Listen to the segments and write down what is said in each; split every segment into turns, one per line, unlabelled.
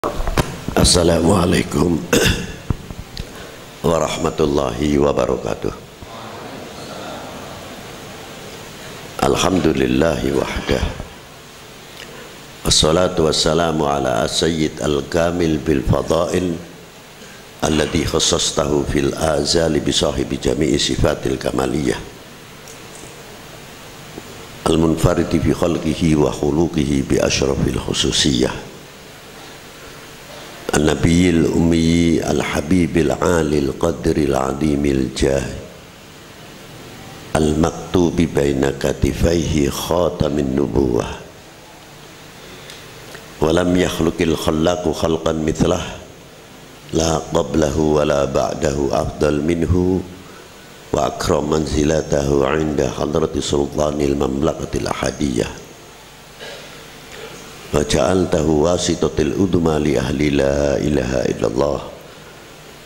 Assalamualaikum warahmatullahi wabarakatuh. Alhamdulillahi wahdah. Assalatu wassalamu ala sayyid al-kamil bil fadail alladhi khassastahu fil azali bi sahibi jami'i sifatil kamaliyah al-munfaridi fi khalqihi wa khuluqihi bi ashrafil khususiyah An-Nabiyil Ummi Al-Habibil Alil Qadril Adimil Jah Al-Maktubi Baina Katifaihi Khatamin Nubuwah Walam yakhlukil khallaqu khalqan mithlah La qablahu wa la ba'dahu afdal minhu Wa akram manzilatahu inda hadrati sultanil mamlakatil ahadiyah wa ja'altahu wasitatil udma li ahli la ilaha illallah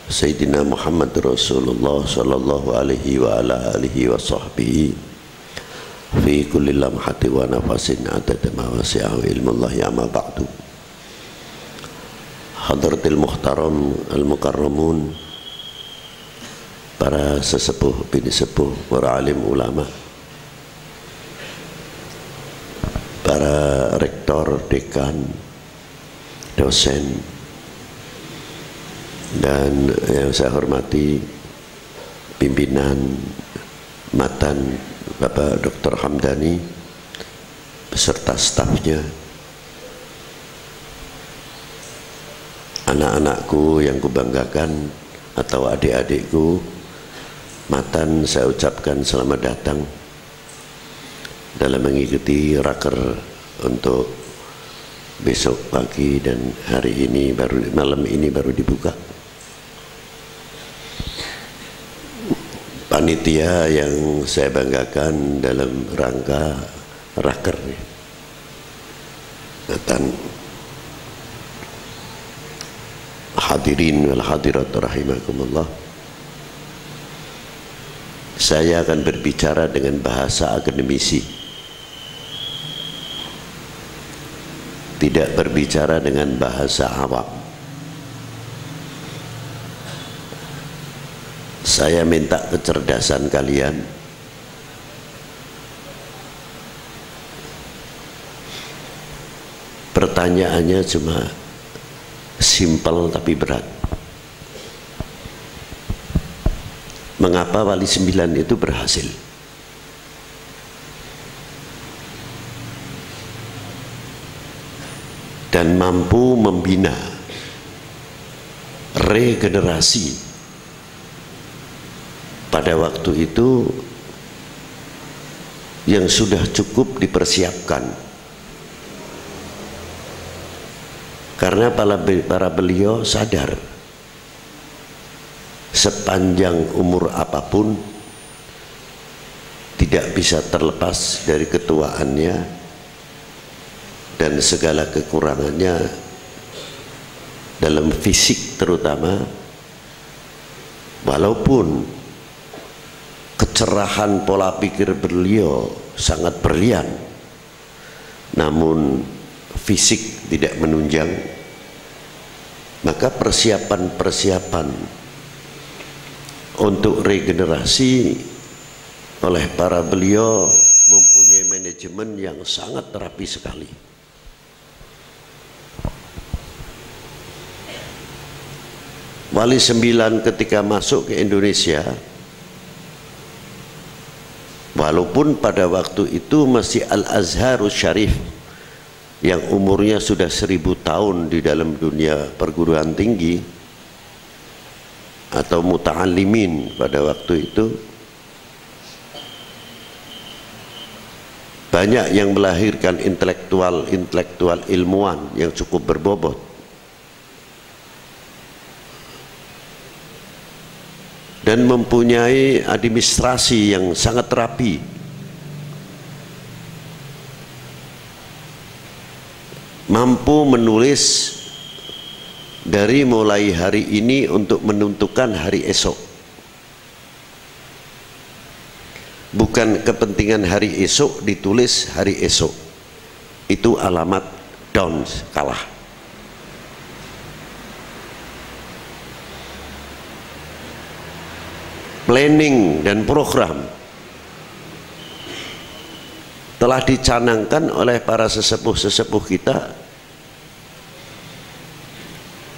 Sayyidina Muhammad Rasulullah sallallahu alaihi wa ala alihi wa sahbihi fi kulli lamhati wa nafasin adada ma wasi'ahu ilmullahi amma ba'du. Hadratil muhtaram al-mukarramun, para sesepuh bini sepuh, para alim ulama, para rektor, dekan, dosen, dan yang saya hormati pimpinan Matan Bapak Dr. Hamdani beserta stafnya, anak-anakku yang kubanggakan atau adik-adikku Matan, saya ucapkan selamat datang dalam mengikuti raker untuk besok pagi dan hari ini malam ini baru dibuka. Panitia yang saya banggakan dalam rangka raker dan hadirin wal hadirat rahimakumullah. Saya akan berbicara dengan bahasa akademisi, tidak berbicara dengan bahasa awam. Saya minta kecerdasan kalian pertanyaannya cuma simpel tapi berat. Mengapa Wali 9 itu berhasil? Dan mampu membina regenerasi pada waktu itu yang sudah cukup dipersiapkan, karena para beliau sadar sepanjang umur apapun tidak bisa terlepas dari ketuaannya dan segala kekurangannya dalam fisik terutama. Walaupun kecerahan pola pikir beliau sangat berlian, namun fisik tidak menunjang. Maka persiapan-persiapan untuk regenerasi oleh para beliau mempunyai manajemen yang sangat rapi sekali. Wali 9 ketika masuk ke Indonesia, walaupun pada waktu itu masih Al-Azharus Syarif yang umurnya sudah 1000 tahun di dalam dunia perguruan tinggi atau muta'allimin pada waktu itu, banyak yang melahirkan intelektual ilmuwan yang cukup berbobot. Dan mempunyai administrasi yang sangat rapi. Mampu menulis dari mulai hari ini untuk menentukan hari esok. Bukan kepentingan hari esok ditulis hari esok. Itu alamat down, kalah. planning dan program telah dicanangkan oleh para sesepuh-sesepuh kita,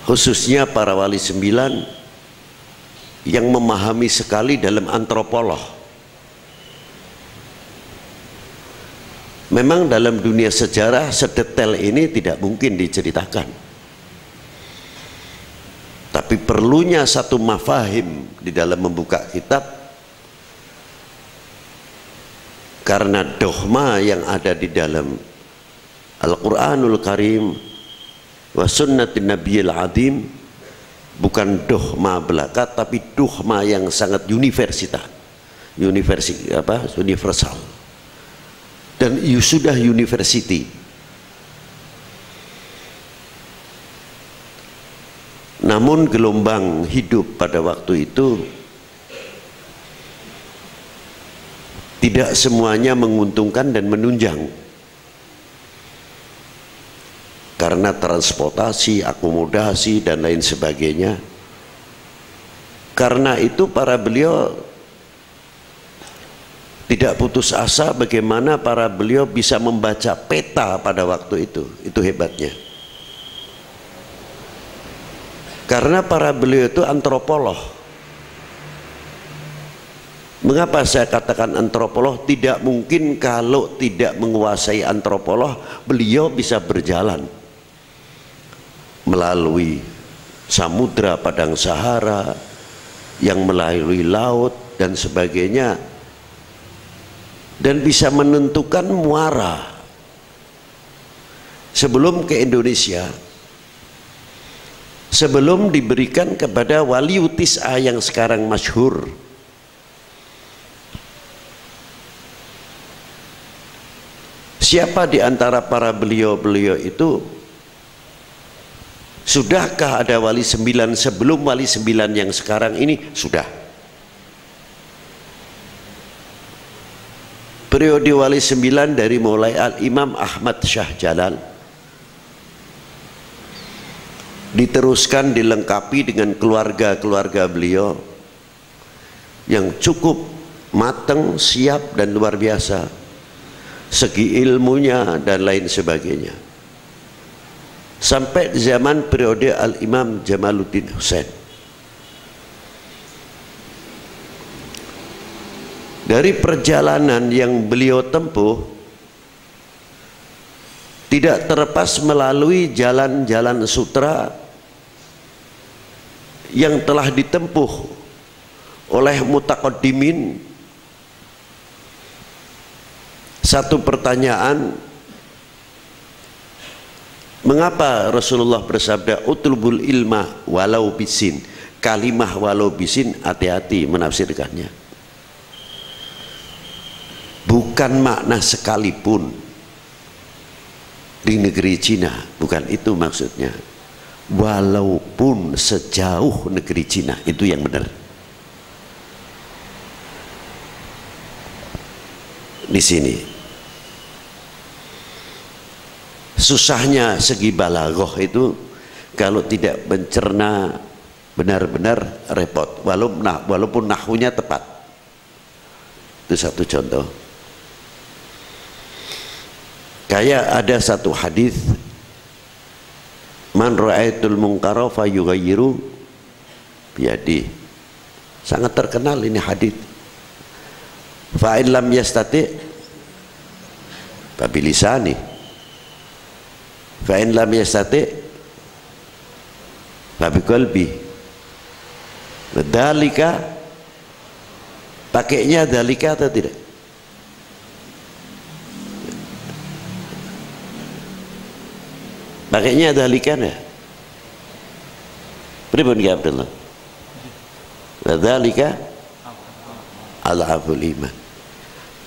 khususnya para wali sembilan yang memahami sekali dalam antropolog. Memang dalam dunia sejarah sedetail ini tidak mungkin diceritakan, tapi perlunya satu mafahim di dalam membuka kitab, karena dogma yang ada di dalam Al-Quranul Karim wa sunnatin Nabiyil Azim bukan dogma belaka, tapi dogma yang sangat universal dan sudah university. Namun gelombang hidup pada waktu itu tidak semuanya menguntungkan dan menunjang, karena transportasi, akomodasi dan lain sebagainya. Karena itu para beliau tidak putus asa bagaimana para beliau bisa membaca peta pada waktu itu hebatnya. Karena para beliau itu antropolog. Mengapa saya katakan antropolog? Tidak mungkin kalau tidak menguasai antropolog beliau bisa berjalan melalui samudra padang Sahara, yang melalui laut dan sebagainya, dan bisa menentukan muara. Sebelum ke Indonesia, sebelum diberikan kepada wali Tis'a yang sekarang masyhur, siapa di antara para beliau-beliau itu? Sudahkah ada wali sembilan sebelum wali sembilan yang sekarang ini? Sudah. Periode wali sembilan dari mulai Al-Imam Ahmad Syah Jalal, diteruskan dilengkapi dengan keluarga-keluarga beliau yang cukup matang, siap dan luar biasa segi ilmunya dan lain sebagainya, sampai zaman periode Al-Imam Jamaluddin Husain. Dari perjalanan yang beliau tempuh tidak terlepas melalui jalan-jalan sutra yang telah ditempuh oleh mutaqaddimin. Satu pertanyaan, mengapa Rasulullah bersabda utlubul ilma walau bisin? Kalimah walau bisin, hati-hati menafsirkannya. Bukan makna sekalipun di negeri Cina, bukan itu maksudnya. Walaupun sejauh negeri Cina, itu yang benar. Di sini susahnya segi balaghah itu, kalau tidak mencerna benar-benar repot, walaupun nahwunya tepat. Itu satu contoh. Kayak ada satu hadis, man ra'aitul munkara fayughayyiru biyadi. Sangat terkenal ini hadis. Fa in lam yastati fa bilisani. Fa in lam yastati fa biqalbi. Dzalika, pakainya dzalika atau tidak? Pakainya dzalika ya? Pripun ya Abdullah? Dzalika al-aful iman.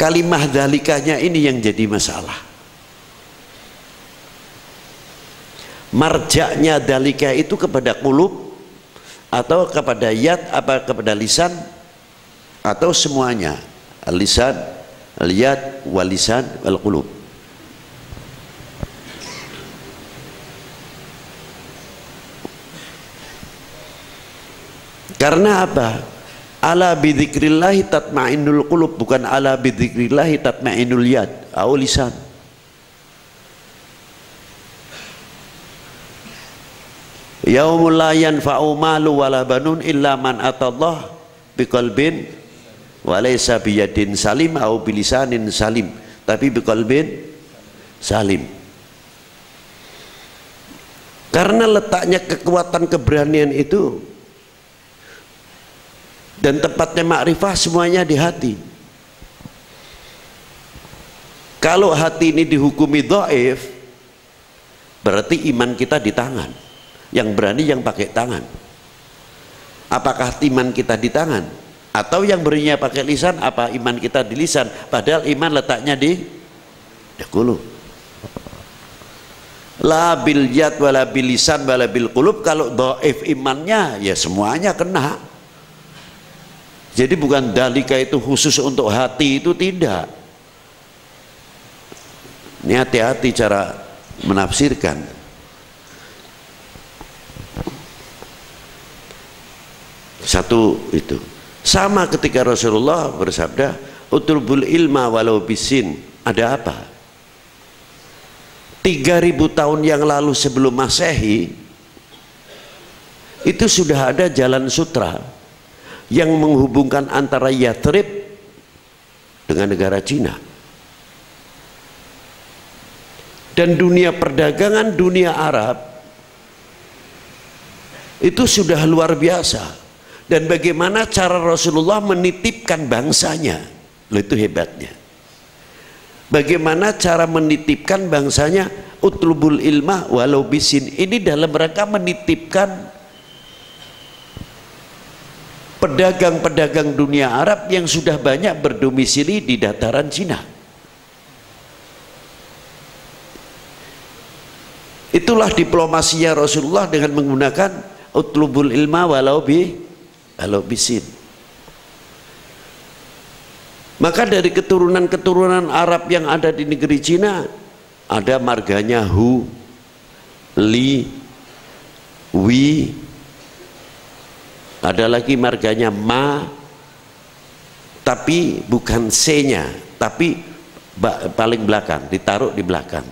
Kalimah dzalikanya ini yang jadi masalah. Marjaknya dzalika itu kepada qulub atau kepada yad, apa kepada lisan, atau semuanya? Al-lisan, al-yad, wal-lisan, wal-qulub. Karena apa? Ala bidzikrillahi tatma'innul qulub, bukan ala bidzikrillahi tatma'innul yad au lisan. Yaumul la yanfa'u malu wala banun illa man atallah biqalbin wa laysa biyadin salim au bilisanin salim, tapi biqalbin salim. Karena letaknya kekuatan keberanian itu dan tempatnya makrifah semuanya di hati. Kalau hati ini dihukumi dhaif, berarti iman kita di tangan. Yang berani yang pakai tangan. Apakah iman kita di tangan? Atau yang beraninya pakai lisan? Apa iman kita di lisan? Padahal iman letaknya di qulub. La bil yad wala bil lisan wala bil qulub. Kalau dhaif imannya, ya semuanya kena. Jadi bukan dalika itu khusus untuk hati, itu tidak. Ini hati-hati cara menafsirkan. Satu itu. Sama ketika Rasulullah bersabda, utlubul ilma walau bisin. Ada apa? 3000 tahun yang lalu sebelum Masehi itu sudah ada jalan sutra yang menghubungkan antara Yathrib dengan negara Cina. Dan dunia perdagangan dunia Arab itu sudah luar biasa. Dan bagaimana cara Rasulullah menitipkan bangsanya, itu hebatnya. Bagaimana cara menitipkan bangsanya, utlubul ilma walau bisin. Ini dalam rangka menitipkan pedagang-pedagang dunia Arab yang sudah banyak berdomisili di dataran Cina. Itulah diplomasinya Rasulullah dengan menggunakan utlubul ilma walau bisin. Maka dari keturunan-keturunan Arab yang ada di negeri Cina, ada marganya Hu, Li, Wi, ada lagi marganya Ma, tapi bukan C-nya, tapi paling belakang, ditaruh di belakang.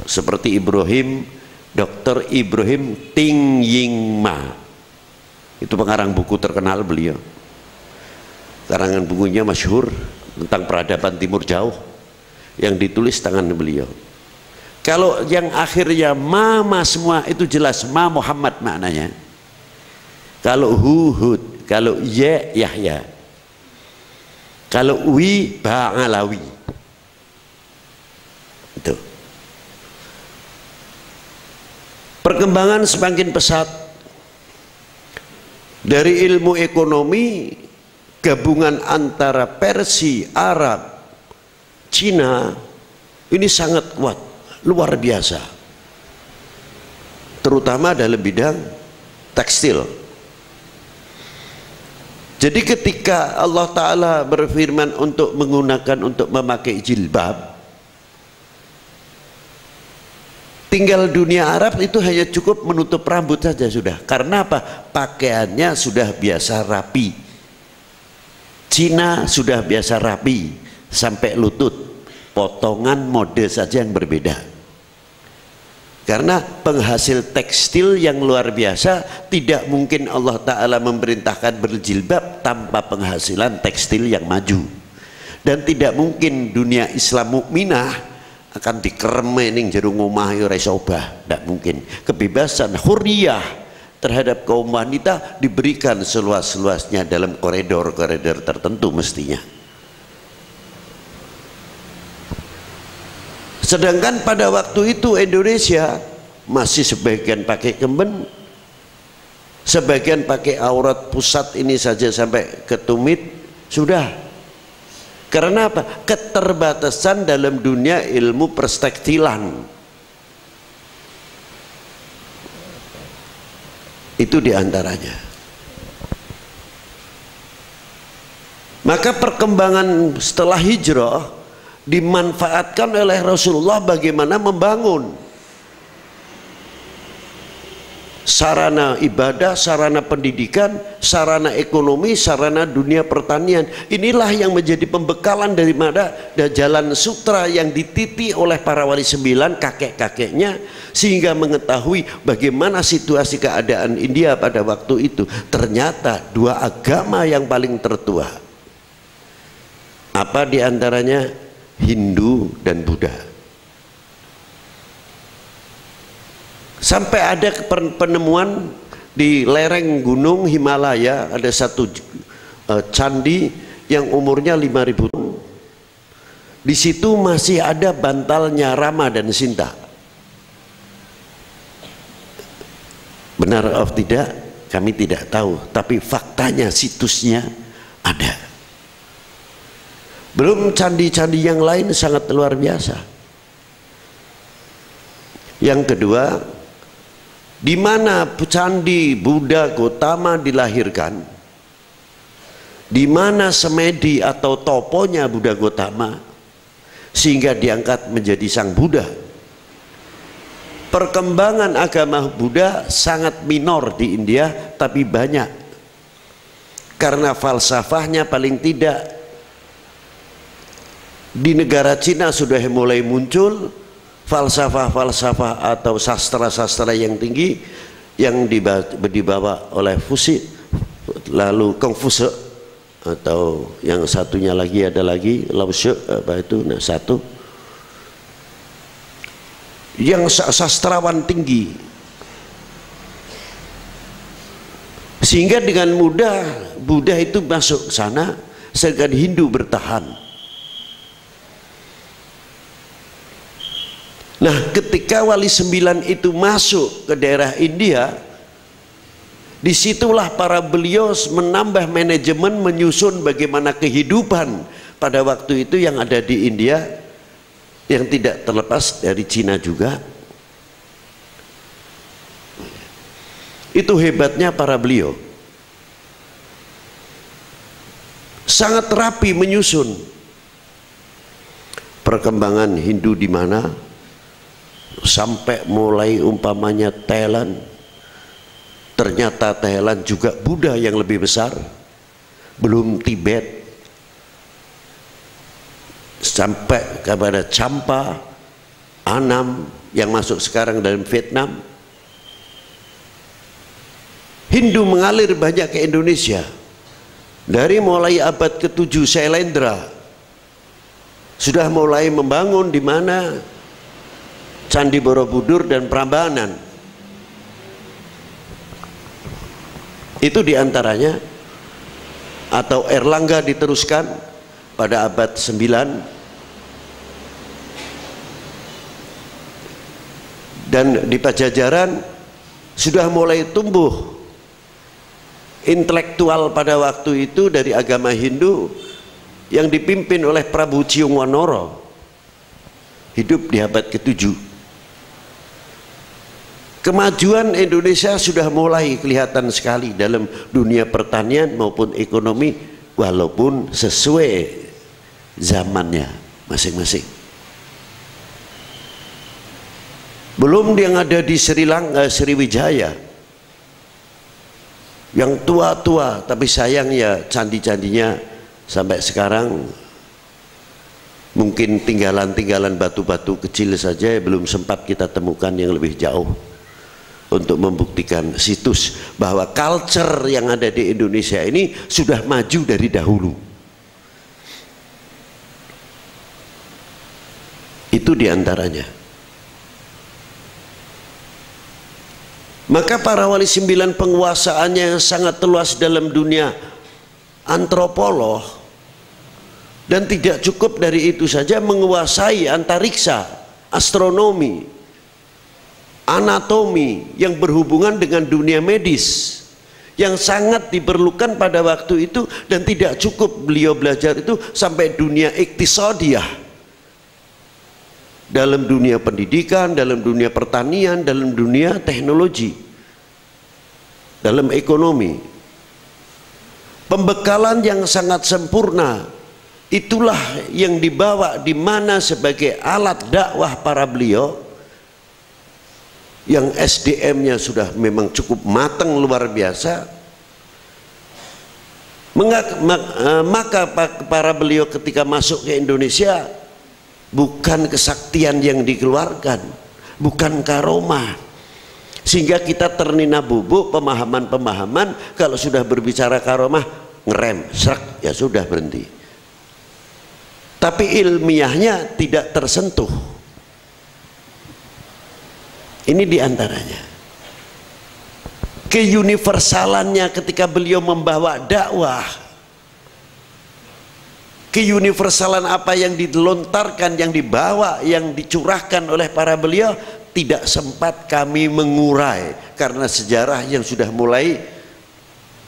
Seperti Ibrahim, Dr. Ibrahim Ting Ying Ma. Itu pengarang buku terkenal beliau. Karangan bukunya masyhur tentang peradaban Timur Jauh yang ditulis tangan beliau. Kalau yang akhirnya Ma semua itu jelas Ma Muhammad maknanya. Kalau Hu Hud, kalau Ye Yahya, kalau Wi Ba'alawi. Itu. Perkembangan semakin pesat. Dari ilmu ekonomi, gabungan antara Persia, Arab, Cina ini sangat kuat, luar biasa, terutama dalam bidang tekstil. Jadi ketika Allah Ta'ala berfirman untuk memakai jilbab, tinggal dunia Arab itu hanya cukup menutup rambut saja sudah. Karena apa? Pakaiannya sudah biasa rapi. Cina sudah biasa rapi sampai lutut. Potongan mode saja yang berbeda. Karena penghasil tekstil yang luar biasa, tidak mungkin Allah Ta'ala memerintahkan berjilbab tanpa penghasilan tekstil yang maju. Dan tidak mungkin dunia Islam mukminah akan dikeremening jerung omah ora iso obah, tidak mungkin. Kebebasan hurriyah terhadap kaum wanita diberikan seluas-luasnya dalam koridor-koridor tertentu mestinya. Sedangkan pada waktu itu Indonesia masih sebagian pakai kemben, sebagian pakai aurat pusat ini saja sampai ke tumit sudah. Karena apa? Keterbatasan dalam dunia ilmu perstektilan. Itu diantaranya. Maka perkembangan setelah hijrah dimanfaatkan oleh Rasulullah bagaimana membangun sarana ibadah, sarana pendidikan sarana ekonomi, sarana dunia pertanian. Inilah yang menjadi pembekalan daripada jalan sutra yang dititi oleh para wali sembilan, kakek-kakeknya, sehingga mengetahui bagaimana situasi keadaan India pada waktu itu. Ternyata dua agama yang paling tertua, apa diantaranya? Hindu dan Buddha. Sampai ada penemuan di lereng gunung Himalaya, ada satu candi yang umurnya 5.000 tahun. Di situ masih ada bantalnya Rama dan Sinta. Benar atau tidak kami tidak tahu, tapi faktanya situsnya ada. Belum candi-candi yang lain sangat luar biasa. Yang kedua, di mana candi Buddha Gautama dilahirkan, di mana semedi atau toponya Buddha Gautama sehingga diangkat menjadi sang Buddha. Perkembangan agama Buddha sangat minor di India, tapi banyak karena falsafahnya paling tidak di negara Cina sudah mulai muncul falsafah-falsafah atau sastra-sastra yang tinggi yang dibawa oleh Fusi, lalu Kongfusi, atau yang satunya lagi ada lagi Lao Tzu, apa itu, nah satu yang sastrawan tinggi, sehingga dengan mudah Buddha itu masuk sana, sedangkan Hindu bertahan. Nah, ketika wali sembilan itu masuk ke daerah India, disitulah para beliau menambah manajemen, menyusun bagaimana kehidupan pada waktu itu yang ada di India, yang tidak terlepas dari Cina juga. Itu hebatnya para beliau, sangat rapi menyusun perkembangan Hindu di mana, sampai mulai umpamanya Thailand. Ternyata Thailand juga Buddha yang lebih besar, belum Tibet, sampai kepada Champa, Annam yang masuk sekarang dalam Vietnam. Hindu mengalir banyak ke Indonesia. Dari mulai abad ke-7 Sailendra sudah mulai membangun di mana Candi Borobudur dan Prambanan. Itu diantaranya. Atau Erlangga diteruskan pada abad 9. Dan di Pajajaran sudah mulai tumbuh intelektual pada waktu itu dari agama Hindu yang dipimpin oleh Prabu Ciungwanoro, hidup di abad ke-7. Kemajuan Indonesia sudah mulai kelihatan sekali dalam dunia pertanian maupun ekonomi, walaupun sesuai zamannya masing-masing. Belum yang ada di Sriwijaya yang tua-tua, tapi sayang ya candi-candinya sampai sekarang mungkin tinggalan-tinggalan batu-batu kecil saja, belum sempat kita temukan yang lebih jauh untuk membuktikan situs bahwa culture yang ada di Indonesia ini sudah maju dari dahulu. Itu diantaranya. Maka para wali sembilan penguasaannya yang sangat luas dalam dunia antropolog, dan tidak cukup dari itu saja, menguasai antariksa, astronomi, anatomi yang berhubungan dengan dunia medis yang sangat diperlukan pada waktu itu. Dan tidak cukup beliau belajar itu sampai dunia iktisadiyah, dalam dunia pendidikan, dalam dunia pertanian, dalam dunia teknologi, dalam ekonomi. Pembekalan yang sangat sempurna itulah yang dibawa di mana sebagai alat dakwah para beliau yang SDM-nya sudah memang cukup matang luar biasa, Maka para beliau ketika masuk ke Indonesia bukan kesaktian yang dikeluarkan, bukan karomah, sehingga kita ternina bubuk pemahaman-pemahaman kalau sudah berbicara karomah ngerem, serak, ya sudah berhenti. Tapi ilmiahnya tidak tersentuh. Ini diantaranya. Keuniversalannya ketika beliau membawa dakwah, keuniversalan apa yang dilontarkan, yang dibawa, yang dicurahkan oleh para beliau tidak sempat kami mengurai karena sejarah yang sudah mulai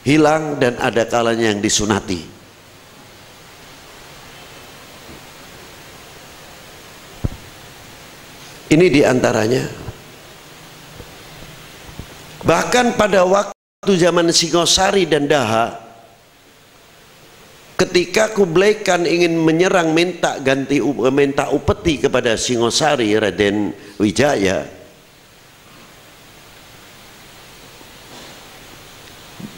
hilang dan ada kalanya yang disunati. Ini diantaranya. Bahkan pada waktu zaman Singosari dan Daha, ketika Kublai Khan ingin menyerang minta upeti kepada Singosari Raden Wijaya,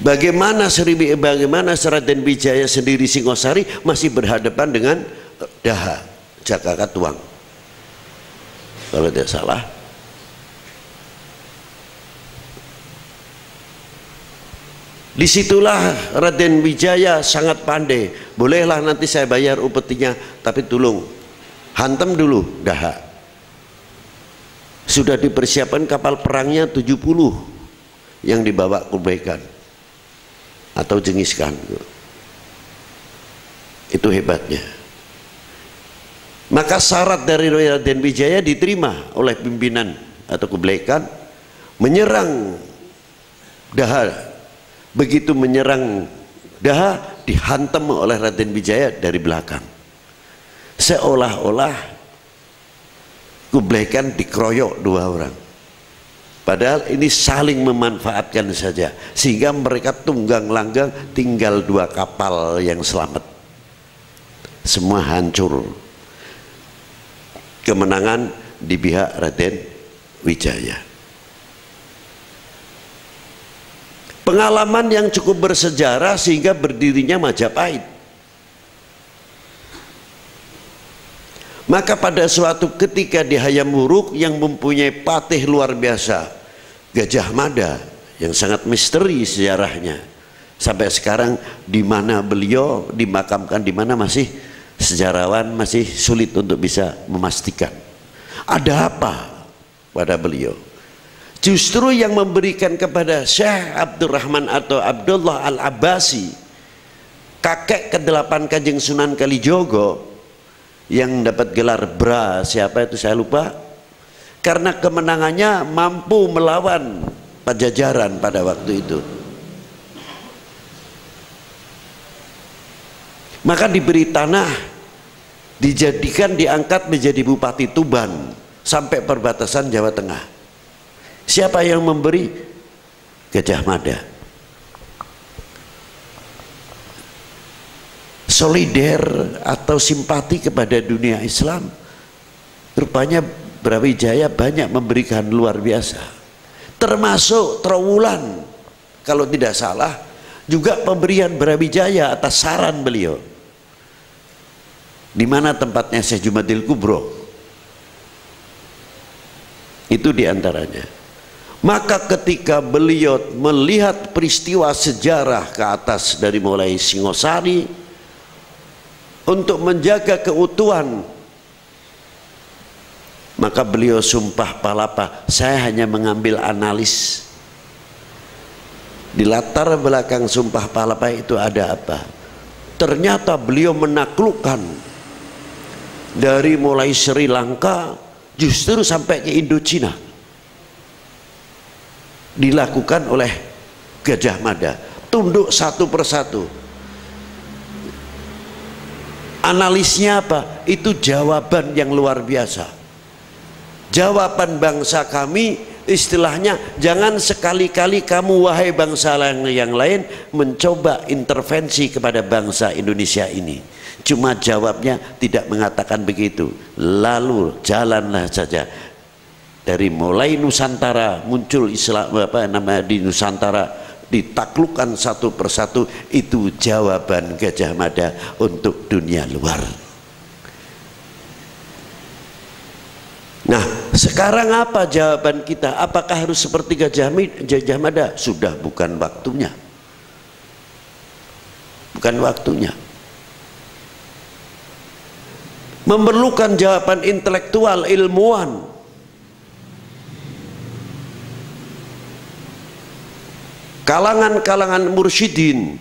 bagaimana Raden Wijaya sendiri Singosari masih berhadapan dengan Daha Jakakatuang kalau tidak salah. Disitulah Raden Wijaya sangat pandai. Bolehlah nanti saya bayar upetinya, tapi tolong hantam dulu Daha. Sudah dipersiapkan kapal perangnya 70 yang dibawa Kublai Khan atau Genghis Khan. Itu hebatnya. Maka syarat dari Raden Wijaya diterima oleh pimpinan atau Kublai Khan, menyerang Daha. Begitu menyerang Daha, dihantam oleh Raden Wijaya dari belakang, seolah-olah Kublai Khan dikeroyok dua orang, padahal ini saling memanfaatkan saja, sehingga mereka tunggang langgang, tinggal dua kapal yang selamat, semua hancur. Kemenangan di pihak Raden Wijaya. Pengalaman yang cukup bersejarah sehingga berdirinya Majapahit. Maka pada suatu ketika di Hayam Wuruk yang mempunyai patih luar biasa, Gajah Mada, yang sangat misteri sejarahnya sampai sekarang, di mana beliau dimakamkan, di mana masih sejarawan masih sulit untuk bisa memastikan ada apa pada beliau. Justru yang memberikan kepada Syekh Abdurrahman atau Abdullah Al-Abbasi, kakek ke-8 Kanjeng Sunan Kalijogo, yang dapat gelar Bra, siapa itu saya lupa, karena kemenangannya mampu melawan Pajajaran pada waktu itu. Maka diberi tanah, dijadikan, diangkat menjadi Bupati Tuban sampai perbatasan Jawa Tengah. Siapa yang memberi? Gajah Mada. Solider atau simpati kepada dunia Islam. Rupanya Brawijaya banyak memberikan luar biasa. Termasuk Trowulan, kalau tidak salah, juga pemberian Brawijaya atas saran beliau. Di mana tempatnya Syekh Jumadil Kubro. Itu diantaranya. Maka ketika beliau melihat peristiwa sejarah ke atas dari mulai Singosari, untuk menjaga keutuhan, maka beliau sumpah palapa, saya hanya mengambil analis. Di latar belakang sumpah palapa itu ada apa? Ternyata beliau menaklukkan dari mulai Sri Lanka justru sampai ke Indochina. Dilakukan oleh Gajah Mada, tunduk satu persatu. Analisnya apa? Itu jawaban yang luar biasa. Jawaban bangsa kami, istilahnya, jangan sekali-kali kamu wahai bangsa yang lain mencoba intervensi kepada bangsa Indonesia ini. Cuma jawabnya tidak mengatakan begitu, lalu jalanlah saja. Dari mulai Nusantara muncul Islam, di Nusantara ditaklukkan satu persatu. Itu jawaban Gajah Mada untuk dunia luar. Nah, sekarang apa jawaban kita? Apakah harus seperti Gajah Mada? Sudah bukan waktunya. Bukan waktunya. Memerlukan jawaban intelektual, ilmuwan. Kalangan-kalangan mursyidin,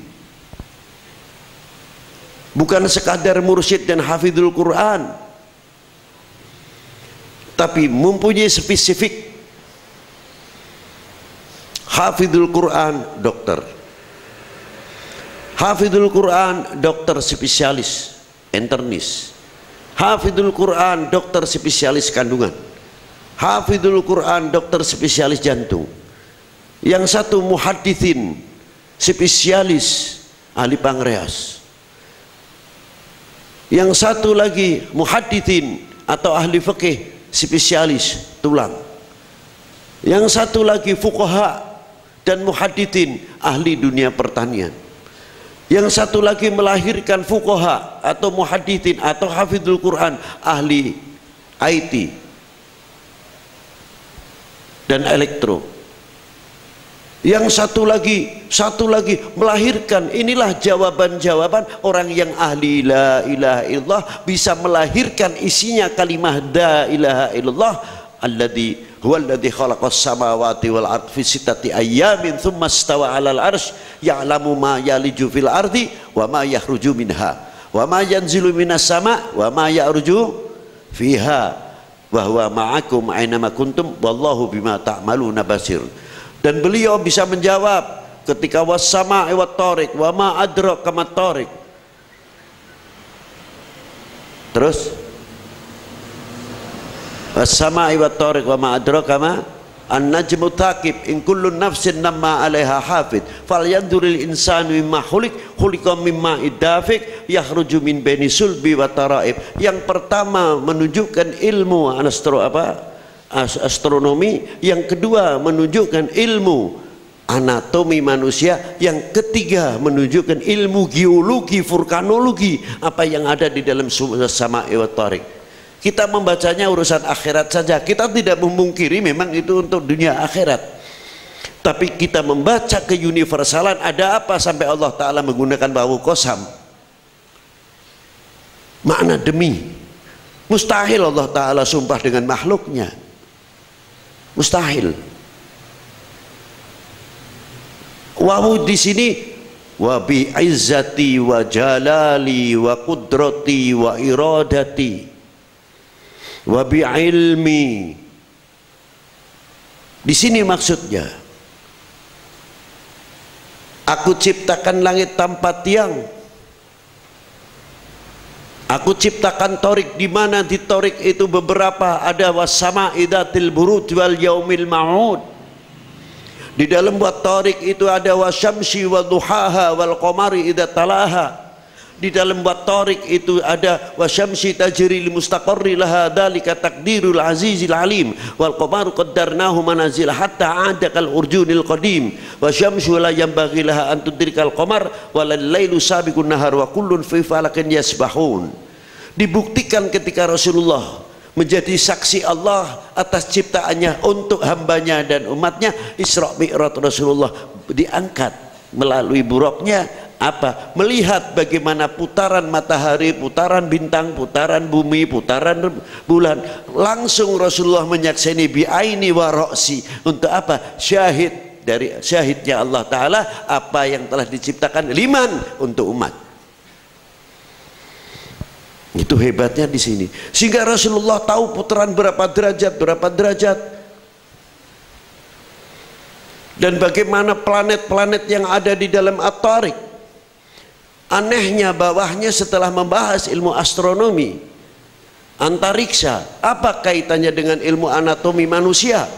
bukan sekadar mursyid dan hafidhul Quran, tapi mempunyai spesifik. Hafidhul Quran dokter, hafidhul Quran dokter spesialis internis, hafidhul Quran dokter spesialis kandungan, hafidhul Quran dokter spesialis jantung. Yang satu muhadithin spesialis ahli pankreas, yang satu lagi muhadithin atau ahli fikih spesialis tulang, yang satu lagi fuqaha dan muhadithin ahli dunia pertanian, yang satu lagi melahirkan fuqaha atau muhadithin atau hafidhul Quran ahli IT dan elektro, yang satu lagi melahirkan. Inilah jawaban-jawaban orang yang ahli la ilaha illallah, bisa melahirkan isinya kalimah la ilaha illallah. Alladzi huwallazi khalaqas samawati wal ardh fi sittati ayyamin tsumma istawa 'alal 'arsy ya'lamu ma yaliju fil ardi wa ma yakhruju minha wa ma yanzilu minas sama' wa ma ya'ruju fiha wa huwa ma'akum aina ma kuntum wallahu bima ta'maluna basir. Dan beliau bisa menjawab ketika was-sama'i wat-thariq wa ma adraka mat-thariq. Terus was-sama'i wat-thariq wa ma adraka ma an-najmu thaqib in kullu nafsin namma 'alaiha hafid falyanzuril insanu mimma khuliqa mimma idafik yakhruju min baini sulbi wa taraib. Yang pertama menunjukkan ilmu astronomi, yang kedua menunjukkan ilmu anatomi manusia, yang ketiga menunjukkan ilmu geologi, vulkanologi, apa yang ada di dalam sama'i wat thariq. Kita membacanya urusan akhirat saja, kita tidak memungkiri memang itu untuk dunia akhirat, tapi kita membaca keuniversalan. Ada apa sampai Allah Ta'ala menggunakan wawu qasam, makna demi. Mustahil Allah Ta'ala sumpah dengan makhluknya, mustahil. Wawu di sini wa bi izzati wa jalali wa qudrati wa iradati wa bi ilmi. Di sini maksudnya, aku ciptakan langit tanpa tiang, aku ciptakan torik, di mana di torik itu beberapa ada was-sama'i dzatil buruj wal yaumil ma'ud. Di dalam buat torik itu ada wasyamsi wa duhaha wal qamari idza talaha. Di dalam buat torik itu ada wasyamsi tajri li mustaqarri laha dzalika taqdirul azizil alim wal qamaru qaddarnahu manazil hatta ada kal urjunil qadim wasyamsu la yanbaghi laha an tudrikal qamar wal lailu sabiqun nahar wa kullun fi falakin yasbahun. Dibuktikan ketika Rasulullah menjadi saksi Allah atas ciptaannya untuk hambanya dan umatnya. Isra Mi'raj Rasulullah diangkat melalui buruknya apa? Melihat bagaimana putaran matahari, putaran bintang, putaran bumi, putaran bulan. Langsung Rasulullah menyaksikan bi'aini wa ra'si. Untuk apa? Syahid, dari syahidnya Allah Ta'ala apa yang telah diciptakan liman untuk umat. Itu hebatnya di sini. Sehingga Rasulullah tahu putaran berapa derajat, dan bagaimana planet-planet yang ada di dalam at-Tariq. Anehnya bawahnya setelah membahas ilmu astronomi, antariksa, apa kaitannya dengan ilmu anatomi manusia?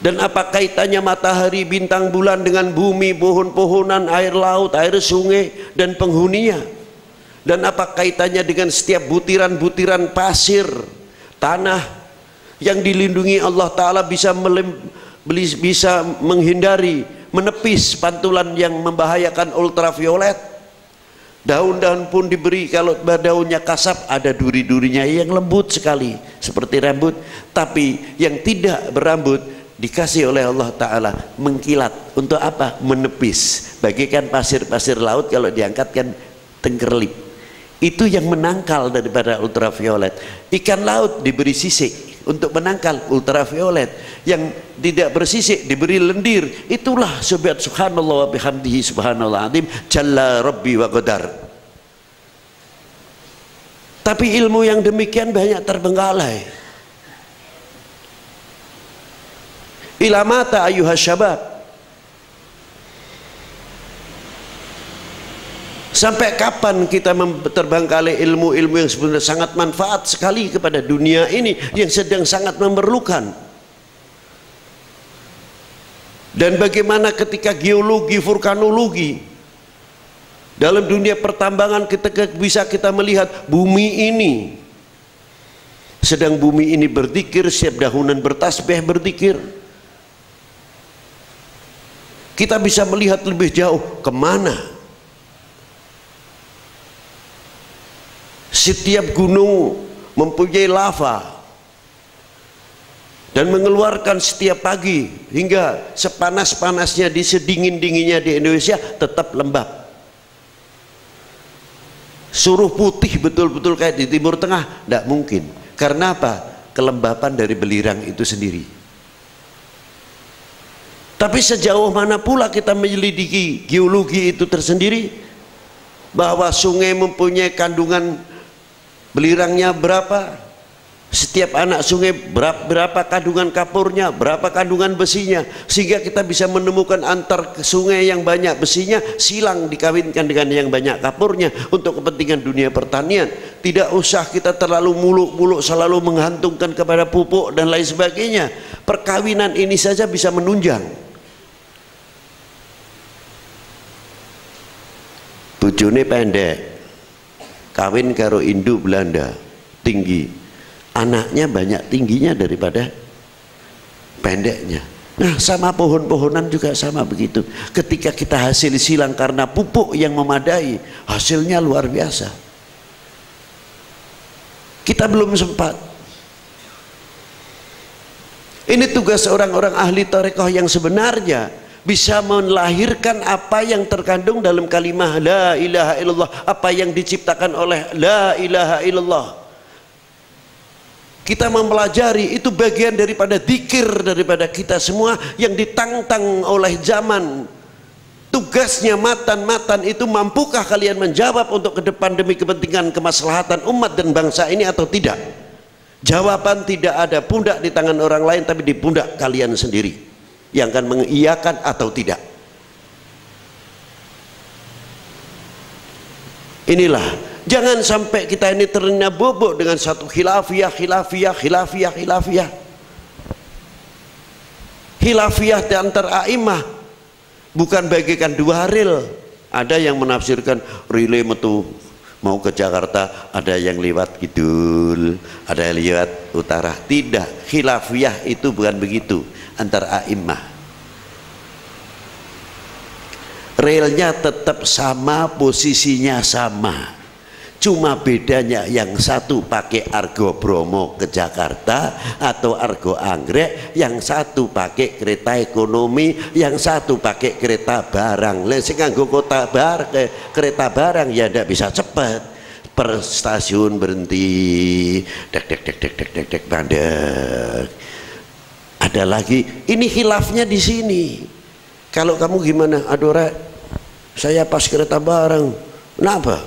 Dan apa kaitannya matahari, bintang, bulan dengan bumi, pohon-pohonan, air laut, air sungai dan penghuninya? Dan apa kaitannya dengan setiap butiran-butiran pasir tanah yang dilindungi Allah Ta'ala bisa bisa menghindari, menepis pantulan yang membahayakan ultraviolet. Daun-daun pun diberi, kalau daunnya kasar ada duri-durinya yang lembut sekali seperti rambut, tapi yang tidak berambut dikasih oleh Allah Ta'ala mengkilat. Untuk apa? Menepis, bagaikan pasir-pasir laut kalau diangkatkan tengkerlip. Itu yang menangkal daripada ultraviolet. Ikan laut diberi sisik untuk menangkal ultraviolet, yang tidak bersisik diberi lendir. Itulah subhanallah wa bihamdihi subhanallah azim jalla rabbi wa qadar. Tapi ilmu yang demikian banyak terbengkalai. Ila mata ayyuhas syabab, sampai kapan kita terbengkalai ilmu-ilmu yang sebenarnya sangat manfaat sekali kepada dunia ini yang sedang sangat memerlukan? Dan bagaimana ketika geologi, vulkanologi, dalam dunia pertambangan bisa kita melihat bumi ini, sedang bumi ini berzikir, setiap dahunan bertasbih berzikir. Kita bisa melihat lebih jauh kemana. Setiap gunung mempunyai lava dan mengeluarkan setiap pagi, hingga sepanas-panasnya, di sedingin-dinginnya di Indonesia tetap lembab. Suruh putih betul-betul kayak di Timur Tengah, tidak mungkin. Karena apa? Kelembapan dari belirang itu sendiri. Tapi sejauh mana pula kita menyelidiki geologi itu tersendiri, bahwa sungai mempunyai kandungan belirangnya berapa, setiap anak sungai berapa kandungan kapurnya, berapa kandungan besinya, sehingga kita bisa menemukan antar sungai yang banyak besinya silang dikawinkan dengan yang banyak kapurnya untuk kepentingan dunia pertanian. Tidak usah kita terlalu muluk-muluk selalu menghantungkan kepada pupuk dan lain sebagainya. Perkawinan ini saja bisa menunjang. Bojone pendek, kawin karo Hindu Belanda, tinggi, anaknya banyak tingginya daripada pendeknya. Nah, sama pohon-pohonan juga sama begitu. Ketika kita hasil silang karena pupuk yang memadai, hasilnya luar biasa. Kita belum sempat. Ini tugas orang-orang ahli tarekat yang sebenarnya bisa melahirkan apa yang terkandung dalam kalimah la ilaha illallah, apa yang diciptakan oleh la ilaha illallah. Kita mempelajari, itu bagian daripada zikir daripada kita semua yang ditantang oleh zaman. Tugasnya matan itu, mampukah kalian menjawab untuk ke depan demi kepentingan kemaslahatan umat dan bangsa ini atau tidak? Jawaban tidak ada pundak di tangan orang lain, tapi di pundak kalian sendiri yang akan mengiyakan atau tidak. Inilah, jangan sampai kita ini terlena bobok dengan satu khilafiyah. Khilafiyah di antara a'imah bukan bagaikan dua rel. Ada yang menafsirkan relay metu mau ke Jakarta, ada yang lewat kidul, ada yang lewat utara. Tidak, khilafiyah itu bukan begitu antara a'imah. Relnya tetap sama, posisinya sama, cuma bedanya yang satu pakai Argo Bromo ke Jakarta atau Argo Anggrek, yang satu pakai kereta ekonomi, yang satu pakai kereta barang. Sing nganggo kereta barang ya ndak bisa cepat, per stasiun berhenti, dek bandek. Ada lagi, ini khilafnya di sini. Kalau kamu gimana? Aduh Rek, saya pas kereta bareng. Kenapa?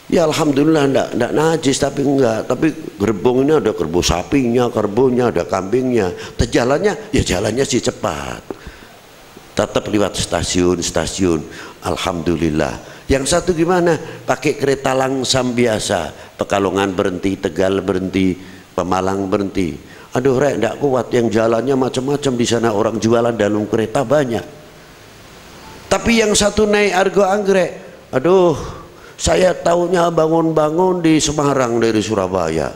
Ya alhamdulillah enggak najis, tapi enggak. Tapi gerbong ini ada kerbau sapinya, kerbaunya, ada kambingnya. Jalannya, ya jalannya sih cepat. Tetap lewat stasiun. Alhamdulillah. Yang satu gimana? Pakai kereta langsam biasa. Pekalongan berhenti, Tegal berhenti, Pemalang berhenti. Aduh Rek, enggak kuat, yang jalannya macam-macam di sana, orang jualan dalam kereta banyak. Tapi yang satu naik Argo Anggrek, aduh, saya tahunya bangun-bangun di Semarang dari Surabaya.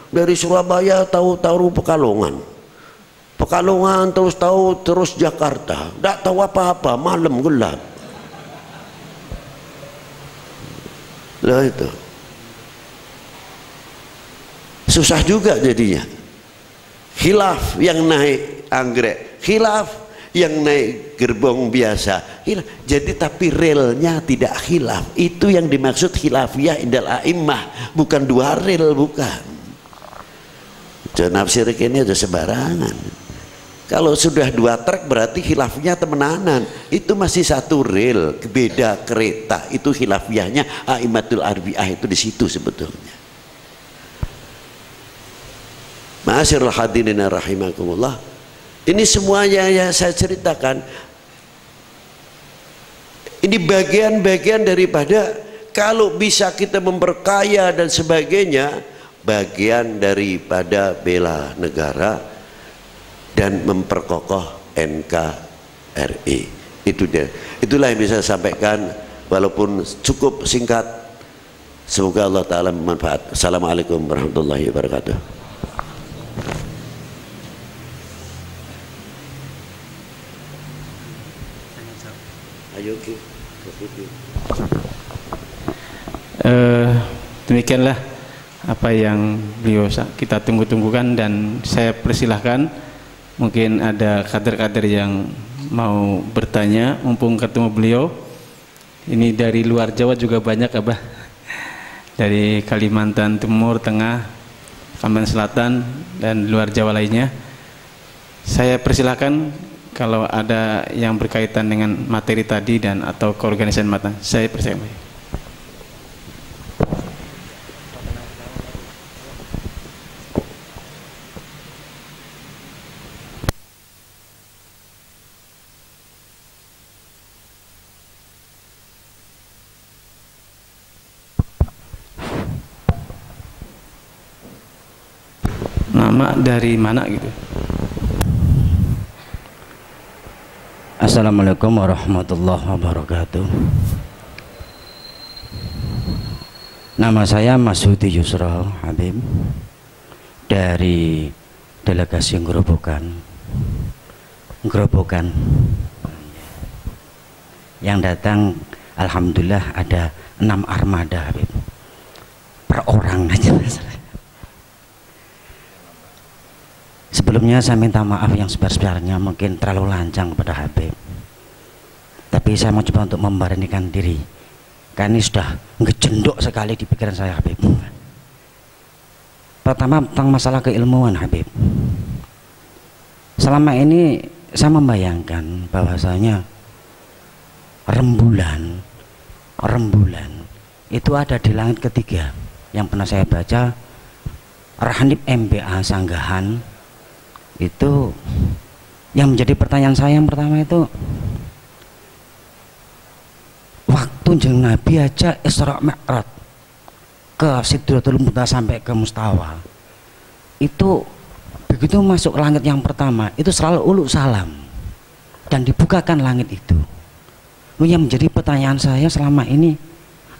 Dari Surabaya tahu-tahu Pekalongan Pekalongan terus tahu, terus Jakarta, tidak tahu apa-apa, malam gelap. Lah itu susah juga jadinya. Khilaf yang naik anggrek, khilaf yang naik gerbong biasa, khilaf. Jadi tapi relnya tidak khilaf. Itu yang dimaksud khilafiyah indal a'immah, bukan dua rel, bukan. Jangan nafsir ini aja sembarangan. Kalau sudah dua trek berarti khilafnya temenanan. Itu masih satu rel, beda kereta. Itu khilafiyahnya a'immatul arbi'ah, itu di situ sebetulnya. Ma'asyiral hadirin rahimakumullah. Ini semuanya yang saya ceritakan. Ini bagian-bagian daripada kalau bisa kita memperkaya dan sebagainya, bagian daripada bela negara dan memperkokoh NKRI. Itu dia. Itulah yang bisa saya sampaikan walaupun cukup singkat. Semoga Allah Ta'ala bermanfaat. Assalamualaikum warahmatullahi wabarakatuh. Ayo
demikianlah apa yang beliau kita tunggu-tunggukan, dan saya persilahkan mungkin ada kader-kader yang mau bertanya mumpung ketemu beliau. Ini dari luar Jawa juga banyak, Abah, dari Kalimantan Timur, Tengah, Kalimantan Selatan, dan luar Jawa lainnya. Saya persilahkan kalau ada yang berkaitan dengan materi tadi dan atau keorganisasian mata. Saya persilahkan. Nama dari mana gitu?
Assalamualaikum warahmatullahi wabarakatuh. Nama saya Masudi Yusra Habib dari delegasi Gerobokan. Yang datang alhamdulillah ada 6 armada, Habib. Per orang aja. Sebelumnya saya minta maaf yang sebesar-besarnya, mungkin terlalu lancang kepada Habib. Tapi saya mau coba untuk memberanikan diri. Karena ini sudah ngejendok sekali di pikiran saya, Habib. Pertama tentang masalah keilmuan, Habib. Selama ini saya membayangkan bahwasanya rembulan itu ada di langit ketiga. Yang pernah saya baca Rahanib MBA Sanggahan. Itu yang menjadi pertanyaan saya yang pertama itu, waktu jeung Nabi aja Isra Mi'raj ke Sidratul Muntaha sampai ke Mustawa, itu begitu masuk langit yang pertama itu selalu uluk salam dan dibukakan langit itu. Yang menjadi pertanyaan saya selama ini,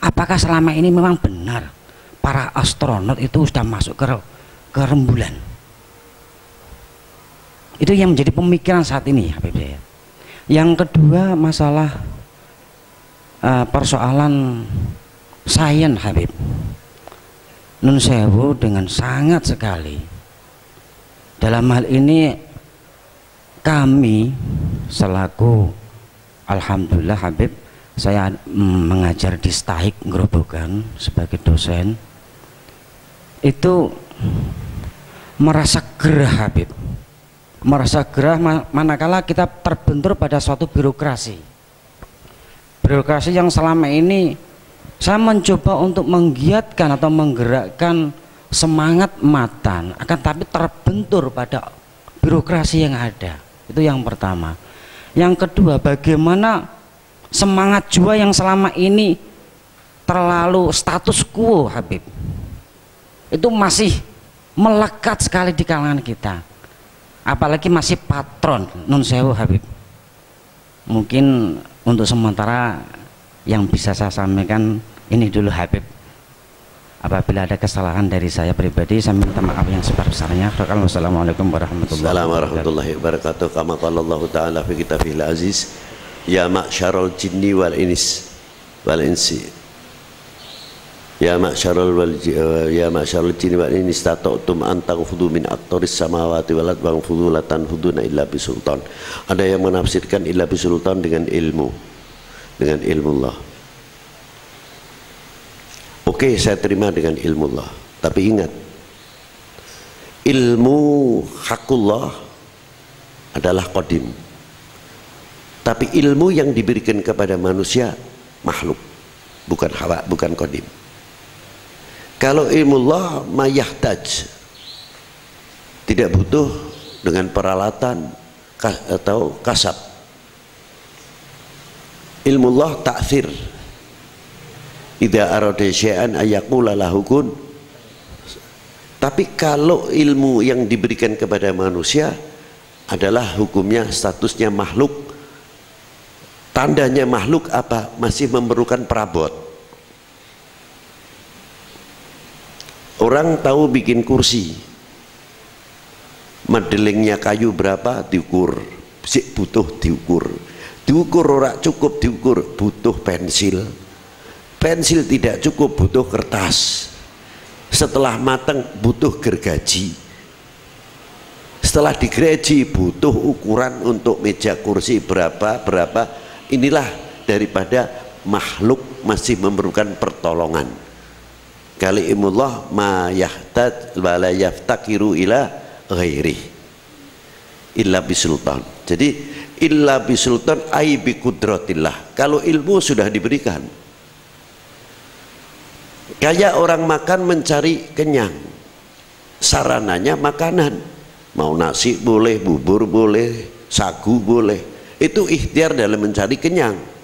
apakah selama ini memang benar para astronot itu sudah masuk ke rembulan? Itu yang menjadi pemikiran saat ini, Habib saya. Yang kedua masalah persoalan sains, Habib. Nun sewu dengan sangat sekali. Dalam hal ini kami selaku alhamdulillah, Habib, saya mengajar di Stahik Gerobokan sebagai dosen. Itu merasa gerah, Habib. Merasa gerah manakala kita terbentur pada suatu birokrasi yang selama ini saya mencoba untuk menggiatkan atau menggerakkan semangat matan, akan tapi terbentur pada birokrasi yang ada. Itu yang pertama. Yang kedua, bagaimana semangat jiwa yang selama ini terlalu status quo, Habib, itu masih melekat sekali di kalangan kita. Apalagi masih patron, nun sewu, Habib. Mungkin untuk sementara yang bisa saya sampaikan ini dulu, Habib. Apabila ada kesalahan dari saya pribadi, saya minta maaf yang sebesar-besarnya. Wassalamualaikum
warahmatullahi wabarakatuh. Kama qala Allah Ta'ala fi kitabihil aziz, ya ma'syarul jinni wal insi ya ma'syarul jinni wal insi tata'tum an taghfudu min aqtaris samawati wal ardi waghfudu la tanfuduna illa bisultan. Ada yang menafsirkan illa bisultan dengan ilmu, dengan ilmullah. Oke, saya terima dengan ilmu Allah. Tapi ingat, ilmu hakullah adalah qadim. Tapi ilmu yang diberikan kepada manusia makhluk, bukan hawa, bukan qadim. Kalau ilmu Allah mayahtaj, tidak butuh dengan peralatan atau kasab. Ilmu Allah ta'thir. Idza arada syai'an ayaqula lahu kun. Tapi kalau ilmu yang diberikan kepada manusia adalah hukumnya statusnya makhluk. Tandanya makhluk apa? Masih memerlukan perabot. Orang tahu bikin kursi, modelingnya kayu berapa diukur, butuh diukur ora cukup diukur, butuh pensil. Pensil tidak cukup, butuh kertas. Setelah matang butuh gergaji. Setelah digergaji butuh ukuran untuk meja kursi berapa. Inilah daripada makhluk masih memerlukan pertolongan. Kalimullah ma yahtad wa la yaftakiru ila ghairi illa bisultan. Jadi illa bisultan ai bi qudratillah. Kalau ilmu sudah diberikan, kayak orang makan mencari kenyang, sarananya makanan, mau nasi boleh, bubur boleh, sagu boleh, itu ikhtiar dalam mencari kenyang.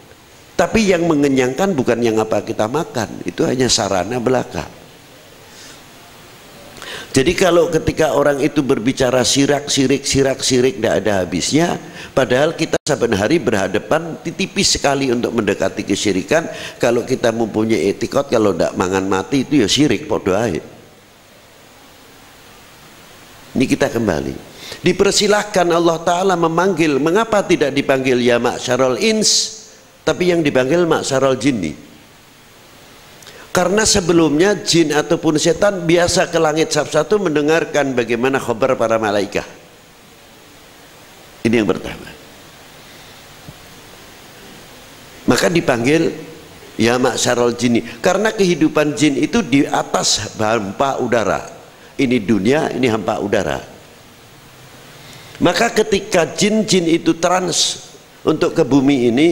Tapi yang mengenyangkan bukan yang apa kita makan, itu hanya sarana belaka. Jadi kalau ketika orang itu berbicara sirik tidak ada habisnya, padahal kita saben hari berhadapan tipis sekali untuk mendekati kesyirikan. Kalau kita mempunyai etikot, kalau tidak mangan mati itu ya syirik, podo ae. Ini kita kembali. Dipersilahkan Allah Ta'ala memanggil. Mengapa tidak dipanggil ya ma'syarul ins, tapi yang dipanggil ma'syarul jinni? Karena sebelumnya jin ataupun setan biasa ke langit satu mendengarkan bagaimana khabar para malaikat. Ini yang pertama. Maka dipanggil ya ma'syarul jinni. Karena kehidupan jin itu di atas hampa udara. Ini dunia, ini hampa udara. Maka ketika jin-jin itu trans untuk ke bumi ini,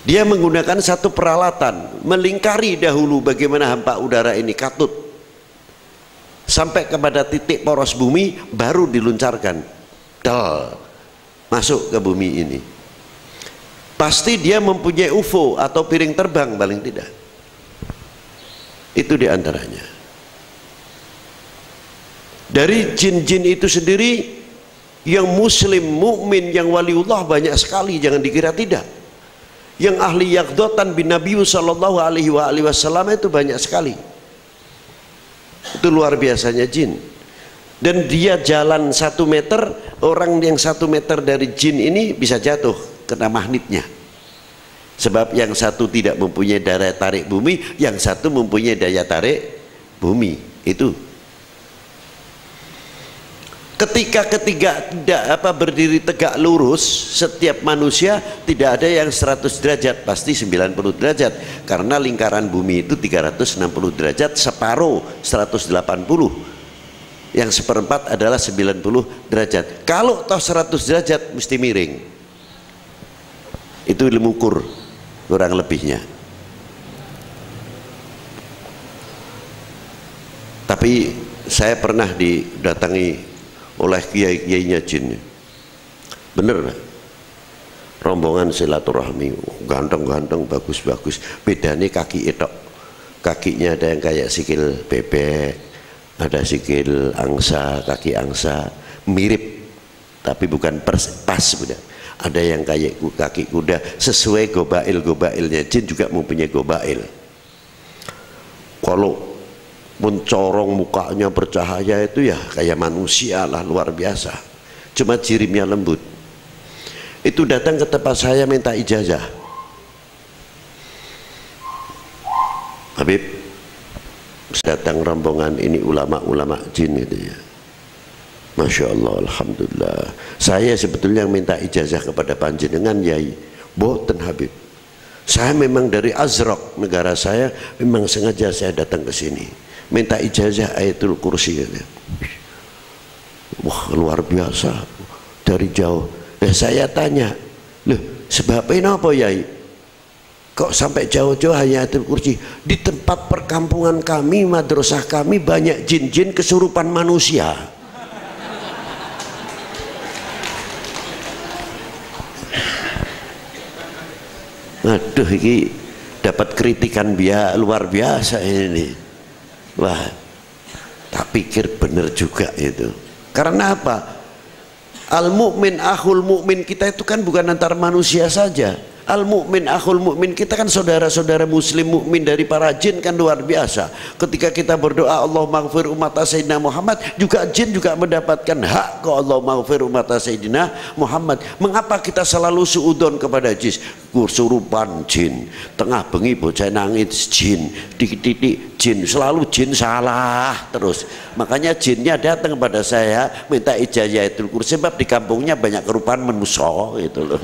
dia menggunakan satu peralatan, melingkari dahulu bagaimana hampa udara ini katut sampai kepada titik poros bumi, baru diluncarkan masuk ke bumi ini. Pasti dia mempunyai UFO atau piring terbang paling tidak. Itu diantaranya. Dari jin-jin itu sendiri, yang muslim, mukmin, yang waliullah banyak sekali, jangan dikira tidak. Yang ahli yaqdatan bin Nabi sallallahu alaihi wasallam itu banyak sekali. Itu luar biasanya jin. Dan dia jalan 1 meter, orang yang 1 meter dari jin ini bisa jatuh kena magnetnya. Sebab yang satu tidak mempunyai daya tarik bumi, yang satu mempunyai daya tarik bumi. Itu ketika ketiga tidak berdiri tegak lurus, setiap manusia tidak ada yang 100 derajat, pasti 90 derajat, karena lingkaran bumi itu 360 derajat, separuh 180, yang seperempat adalah 90 derajat. Kalau toh 100 derajat mesti miring. Itu ilmu ukur kurang lebihnya. Tapi saya pernah didatangi oleh kiai-kiainya jin. Bener gak? Rombongan silaturahmi, ganteng-ganteng, bagus-bagus. Bedanya kaki etok. Kakinya ada yang kayak sikil bebek, ada sikil angsa, kaki angsa, mirip tapi bukan pas sudah. Ada yang kayak kaki kuda, sesuai gobail-gobailnya. Jin juga mempunyai gobail. Kalau mencorong mukanya bercahaya itu ya kayak manusia lah, luar biasa. Cuma jirimnya lembut. Itu datang ke tempat saya minta ijazah. Habib, datang rombongan ini ulama-ulama jin itu ya. Masya Allah, Alhamdulillah. Saya sebetulnya yang minta ijazah kepada panjenengan Yai, boten Habib. Saya memang dari Azraq, negara saya, memang sengaja saya datang ke sini minta ijazah Ayatul Kursi. Wah, luar biasa dari jauh. Saya tanya, loh sebabnya apa Yai? Kok sampai jauh-jauh Ayatul Kursi? Di tempat perkampungan kami, madrasah kami banyak jin-jin kesurupan manusia. Aduh, ini dapat kritikan luar biasa ini. Wah, tak pikir bener juga itu. Karena apa? Al-mu'min akhul mu'min kita itu kan bukan antar manusia saja. Al-mu'min akhul mu'min kita kan saudara-saudara muslim mukmin dari para jin kan luar biasa. Ketika kita berdoa Allah maghfir umat Sayyidina Muhammad, juga jin juga mendapatkan hak ke Allah maghfir umat Sayyidina Muhammad. Mengapa kita selalu suudon kepada jin? Kesurupan jin, tengah bengi bocah nangis jin, titik-titik jin, selalu jin salah terus. Makanya jinnya datang kepada saya minta ijazah Ayatul Kursi, sebab di kampungnya banyak kerupahan manusia gitu loh.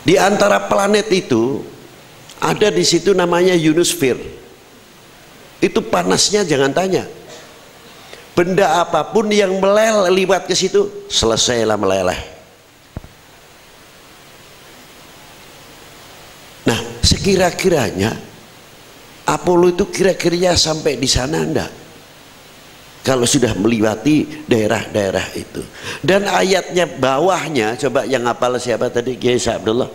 Di antara planet itu ada di situ namanya ionosfer. Itu panasnya jangan tanya. Benda apapun yang meleleh liwat ke situ selesailah meleleh. Nah, sekira-kiranya Apollo itu kira-kiranya sampai di sana enggak? Kalau sudah melewati daerah-daerah itu. Dan ayatnya bawahnya, coba yang hafal siapa tadi? Kiai Abdullah.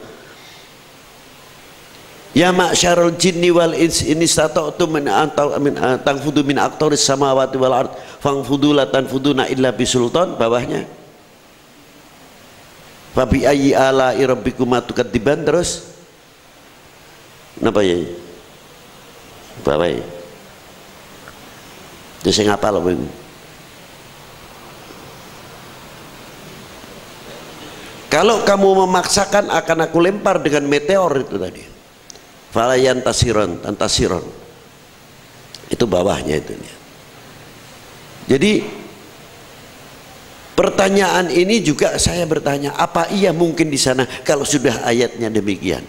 Ya ma'syarul jinni wal ins in istata'tum min tanfudu min aqtaris samawati wal ard fangfudu la tanfuduna illa bisultan. Bawahnya fa bi ayyi ala'i rabbikuma tukadziban. Terus napa ya? Bawah ya. Itu saya ngapal loh. Kalau kamu memaksakan akan aku lempar dengan meteor itu tadi. Falayan tasiron, tantasiron. Itu bawahnya itu. Jadi pertanyaan ini juga saya bertanya, apa iya mungkin di sana kalau sudah ayatnya demikian?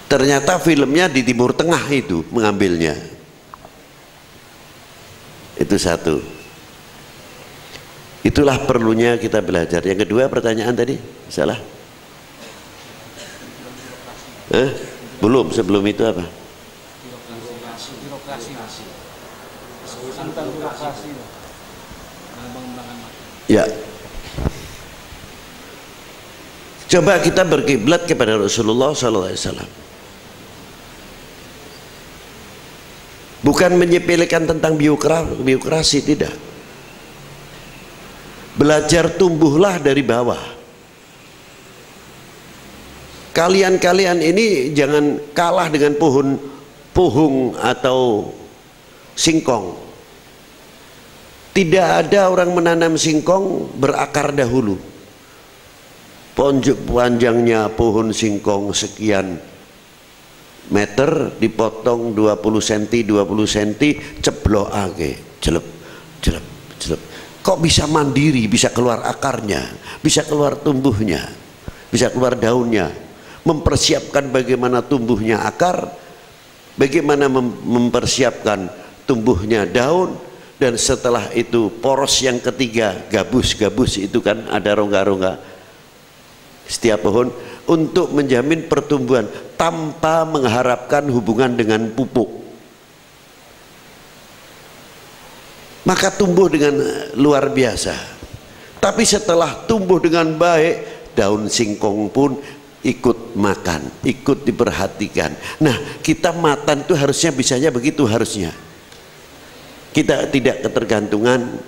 Ternyata filmnya di Timur Tengah itu mengambilnya. Itu satu. Itulah perlunya kita belajar. Yang kedua pertanyaan tadi salah? Belum, sebelum itu apa? Ya. Coba kita berkiblat kepada Rasulullah SAW. Bukan menyepelekan tentang biokrasi, tidak. Belajar tumbuhlah dari bawah. Kalian-kalian ini jangan kalah dengan pohon atau singkong. Tidak ada orang menanam singkong berakar dahulu. Panjangnya pohon singkong sekian meter dipotong 20 cm 20 cm ceblokake jelep jelep jelep. Kok bisa mandiri, bisa keluar akarnya, bisa keluar tumbuhnya, bisa keluar daunnya. Mempersiapkan bagaimana tumbuhnya akar, bagaimana mempersiapkan tumbuhnya daun, dan setelah itu poros yang ketiga, gabus itu kan ada rongga-rongga setiap pohon untuk menjamin pertumbuhan tanpa mengharapkan hubungan dengan pupuk. Maka tumbuh dengan luar biasa. Tapi setelah tumbuh dengan baik, daun singkong pun ikut makan, ikut diperhatikan. Nah, kita makan itu harusnya bisanya begitu harusnya. Kita tidak ketergantungan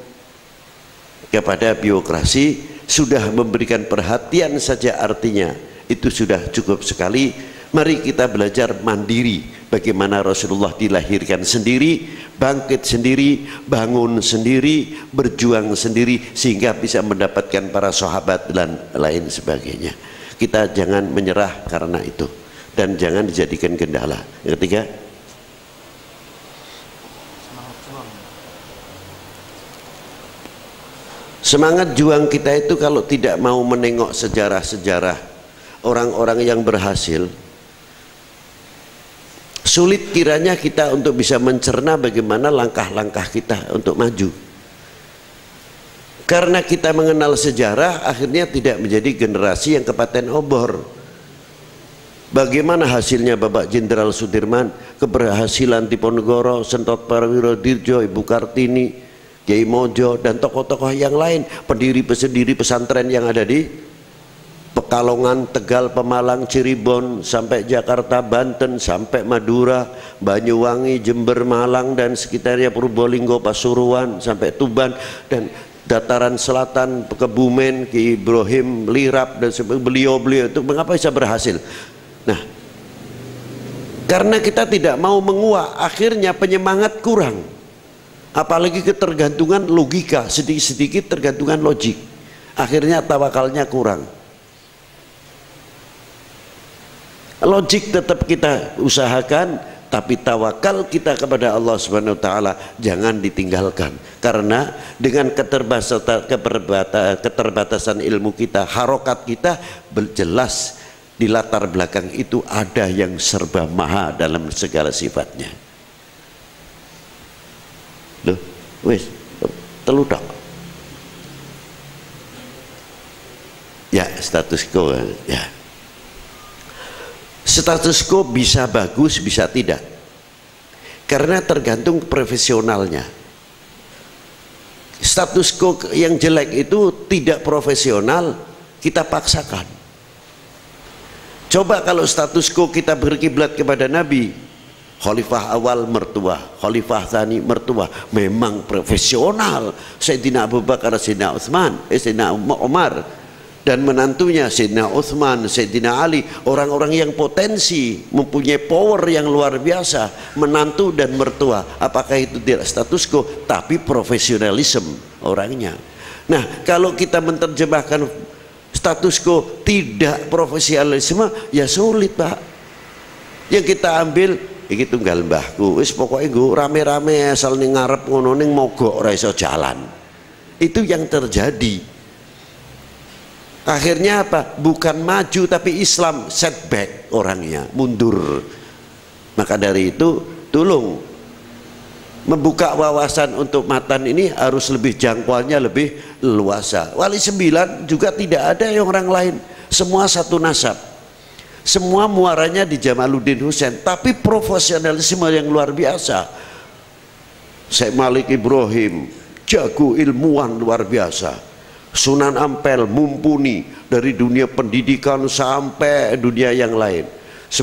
kepada birokrasi, sudah memberikan perhatian saja artinya itu sudah cukup sekali. Mari kita belajar mandiri, bagaimana Rasulullah dilahirkan sendiri, bangkit sendiri, bangun sendiri, berjuang sendiri, sehingga bisa mendapatkan para sahabat dan lain sebagainya. Kita jangan menyerah karena itu, dan jangan dijadikan kendala. Yang ketiga, semangat juang kita itu kalau tidak mau menengok sejarah-sejarah orang-orang yang berhasil, sulit kiranya kita untuk bisa mencerna bagaimana langkah-langkah kita untuk maju. Karena kita mengenal sejarah, akhirnya tidak menjadi generasi yang kepaten obor. Bagaimana hasilnya Bapak Jenderal Sudirman, keberhasilan Diponegoro, Sentot Prawiro Dirjo, Ibu Kartini, Kiai Mojo, dan tokoh-tokoh yang lain, pendiri pesantren yang ada di Pekalongan, Tegal, Pemalang, Cirebon, sampai Jakarta, Banten, sampai Madura, Banyuwangi, Jember, Malang, dan sekitarnya, Purbolinggo, Pasuruan, sampai Tuban, dan dataran selatan, Kebumen, Ki Ibrahim, Lirap, dan beliau-beliau itu mengapa bisa berhasil? Nah, karena kita tidak mau menguak, akhirnya penyemangat kurang, apalagi ketergantungan logika, sedikit-sedikit tergantungan logik, akhirnya tawakalnya kurang. Logik tetap kita usahakan, tapi tawakal kita kepada Allah Subhanahu wa taala jangan ditinggalkan. Karena dengan keterbatasan ilmu kita, harokat kita, jelas di latar belakang itu ada yang serba maha dalam segala sifatnya. Loh, wes telu tok. Ya, status quo ya. Status quo bisa bagus, bisa tidak, karena tergantung profesionalnya. Status quo yang jelek itu tidak profesional, kita paksakan. Coba kalau status quo kita berkiblat kepada Nabi, Khalifah awal mertua, Khalifah tsani mertua, memang profesional. Sayyidina Abu Bakar, Sayyidina Utsman, Sayyidina Umar, dan menantunya Sayyidina Utsman, Sayyidina Ali, orang-orang yang potensi, mempunyai power yang luar biasa, menantu dan mertua. Apakah itu tidak status quo? Tapi profesionalisme orangnya. Nah, kalau kita menerjemahkan status quo tidak profesionalisme, ya sulit, Pak. Yang kita ambil iki tunggal mbahku, wis pokoknya gue rame-rame asal ning ngarep ngono ning mogok ora iso jalan. Itu yang terjadi. Akhirnya apa? Bukan maju, tapi Islam setback, orangnya mundur. Maka dari itu tolong membuka wawasan untuk matan ini harus lebih jangkauannya lebih luasa. Wali 9 juga tidak ada yang orang lain, semua satu nasab, semua muaranya di Jamaluddin Husain, tapi profesionalisme yang luar biasa. Syekh Malik Ibrahim jago ilmuwan luar biasa. Sunan Ampel mumpuni dari dunia pendidikan sampai dunia yang lain.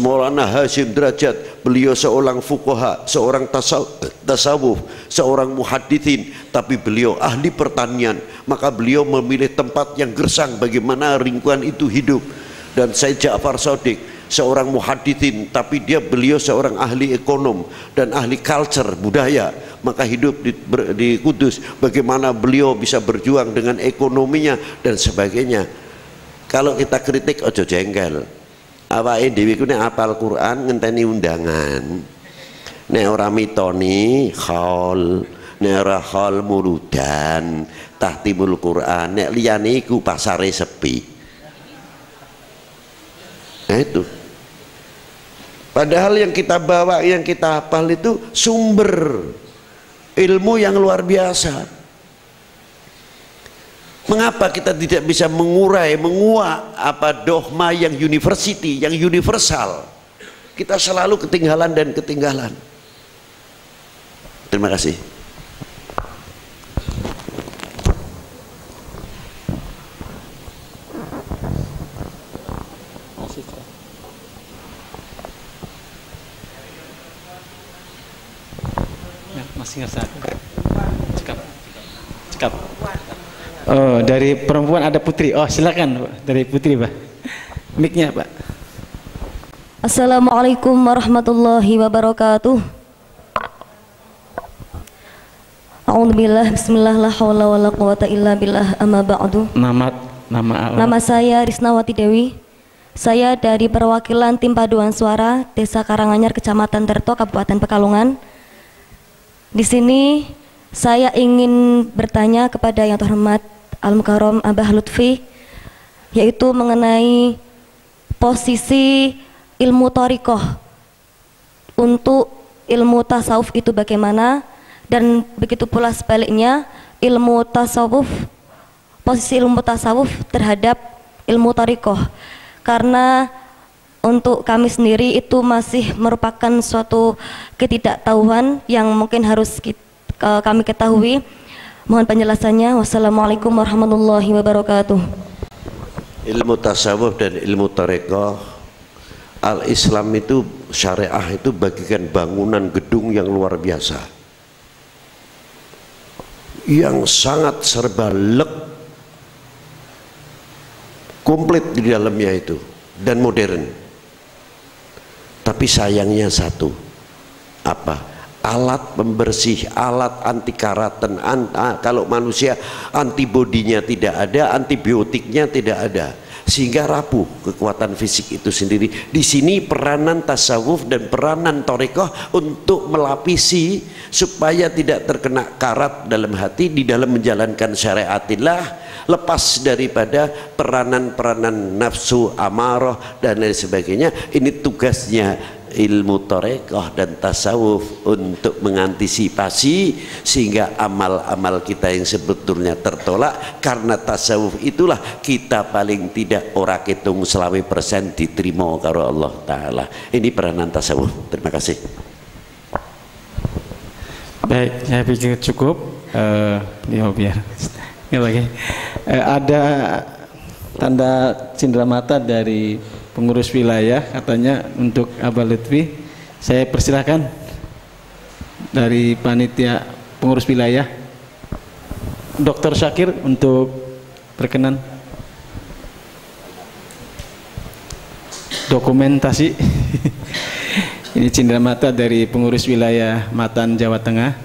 Maulana Hasyim Derajat, beliau seorang fuqaha, seorang tasawuf, seorang muhaddithin, tapi beliau ahli pertanian, maka beliau memilih tempat yang gersang bagaimana lingkungan itu hidup. Dan Syekh Ja'far Shadiq, seorang muhaddithin, tapi beliau seorang ahli ekonom dan ahli culture, budaya, maka hidup di Kudus, bagaimana beliau bisa berjuang dengan ekonominya dan sebagainya. Kalau kita kritik ojo jengkel, awake dhewe ku nek apal Quran ngenteni undangan, nek ora mitoni khaul, nek ora khaul murudan tahtimul Quran, nek liyane iku pasare sepi. Nah itu, padahal yang kita bawa, yang kita hafal itu sumber ilmu yang luar biasa. Mengapa kita tidak bisa mengurai, menguak apa dogma yang university, yang universal? Kita selalu ketinggalan dan ketinggalan. Terima kasih.
Masih ngerasa cekap Oh, dari perempuan ada Putri. Oh, silakan Pak. Dari Putri, Pak. Mic-nya, Pak.
Assalamualaikum warahmatullahi wabarakatuh. A'udzubillah, bismillah, la haula wala quwata illa billah, amma ba'du.
Nama
saya Risnawati Dewi. Saya dari perwakilan tim paduan suara Desa Karanganyar, Kecamatan Terto, Kabupaten Pekalongan. Di sini saya ingin bertanya kepada yang terhormat Al-Mukarram Abah Lutfi, yaitu mengenai posisi ilmu thariqah untuk ilmu tasawuf itu bagaimana, dan begitu pula sebaliknya ilmu tasawuf, posisi ilmu tasawuf terhadap ilmu thariqah, karena untuk kami sendiri itu masih merupakan suatu ketidaktahuan yang mungkin harus kami ketahui. Mohon penjelasannya. Wassalamualaikum warahmatullahi wabarakatuh.
Ilmu tasawuf dan ilmu thariqah, Al-Islam itu, syariah itu bagikan bangunan gedung yang luar biasa, yang sangat serba lek, komplit di dalamnya itu, dan modern. Tapi sayangnya satu, apa? Alat pembersih, alat anti karatan. Kalau manusia antibodinya tidak ada, antibiotiknya tidak ada, sehingga rapuh kekuatan fisik itu sendiri. Di sini peranan tasawuf dan peranan thariqah untuk melapisi supaya tidak terkena karat dalam hati di dalam menjalankan syariatillah, lepas daripada peranan-peranan nafsu, amarah dan lain sebagainya. Ini tugasnya ilmu thariqah dan tasawuf untuk mengantisipasi sehingga amal-amal kita yang sebetulnya tertolak. Karena tasawuf itulah kita paling tidak ora ketung 100% diterima karo Allah Ta'ala. Ini peranan tasawuf. Terima kasih.
Baik, saya pikir cukup. Biar nggak lagi. Ada tanda cindera mata dari pengurus wilayah katanya untuk Abah Lutfi. Saya persilahkan dari panitia pengurus wilayah Dr. Syakir untuk berkenan dokumentasi. Ini cindera mata dari pengurus wilayah Matan, Jawa Tengah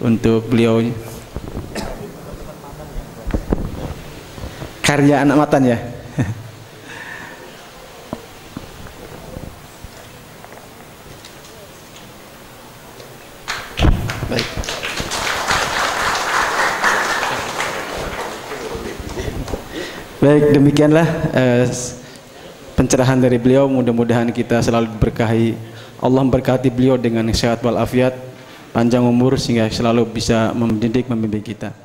untuk beliau, karya anak Matan ya. Baik, demikianlah pencerahan dari beliau. Mudah-mudahan kita selalu diberkahi Allah, memberkati beliau dengan sehat walafiat, panjang umur, sehingga selalu bisa mendidik, membimbing kita.